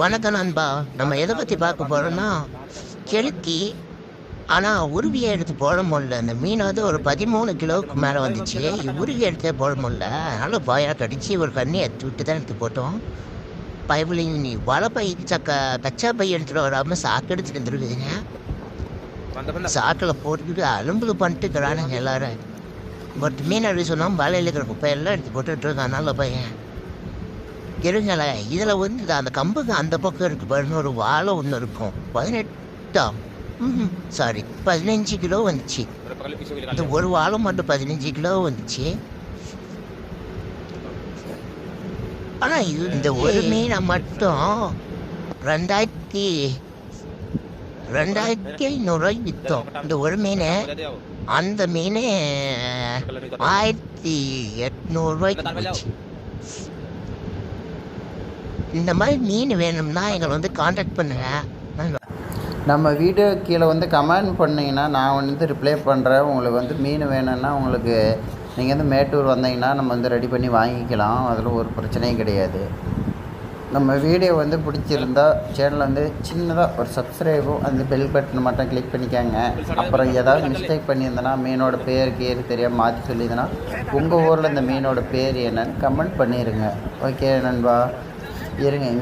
வணக்கம் நண்பா. நம்ம எதை பற்றி பார்க்க போகிறோம்னா கெளுத்தி. ஆனால் உருவியை எடுத்து போட முடியல. அந்த மீன் வந்து ஒரு 13 கிலோவுக்கு மேலே வந்துச்சு. உருவி எடுத்தே போட முடியல. அதனால் பாயாக கடிச்சு ஒரு கண்ணி எடுத்து விட்டு தான் எடுத்து போட்டோம். பைபிளிங் நீ வலை பை கச்சா பை எடுத்துகிட்டு வராமல் சாக்கு எடுத்துகிட்டு வந்துருக்குதுங்க. சாக்கில் போட்டுக்கிட்டு அலும்புல பண்ணிட்டு இருக்கிறானுங்க எல்லாரும். பட் மீன் அப்படி சொன்னால் வலையில் இருக்கிற குப்பையெல்லாம் எடுத்து போட்டுட்டு இருக்கான். நல்ல பையன் இருங்கள. இதில் வந்து அந்த கம்புக்கு அந்த பக்கம் இருக்கு பாருங்க, ஒரு வாழை ஒன்று இருக்கும். 15 கிலோ வந்துச்சு. இந்த ஒரு வாழை மட்டும் 15 கிலோ வந்துச்சு. ஆனால் இந்த ஒரு மீனை மட்டும் 2500 விற்றோம். இந்த ஒரு மீன். அந்த மீன் 1800 போச்சு. இந்த மாதிரி மீன் வேணும்னா எங்களை வந்து காண்டாக்ட் பண்ணுங்கள். நம்ம வீடியோ கீழே வந்து கமெண்ட் பண்ணிங்கன்னா நான் வந்து ரிப்ளை பண்ணுறேன். உங்களுக்கு வந்து மீன் வேணும்னா உங்களுக்கு நீங்கள் வந்து மேட்டூர் வந்தீங்கன்னா நம்ம வந்து ரெடி பண்ணி வாங்கிக்கலாம். அதில் ஒரு பிரச்சனையும் கிடையாது. நம்ம வீடியோ வந்து பிடிச்சிருந்தா சேனல் வந்து சின்னதாக ஒரு சப்ஸ்கிரைபும் அந்த பெல் பட்டன் மட்டும் கிளிக் பண்ணிக்காங்க. அப்புறம் ஏதாவது மிஸ்டேக் பண்ணியிருந்தேன்னா மீனோட பேர் தெரியாமல் மாற்றி சொல்லியிருந்தேன்னா உங்கள் ஊரில் இந்த மீனோட பேர் என்னன்னு கமெண்ட் பண்ணிடுங்க. ஓகே நண்பா, இருங்க.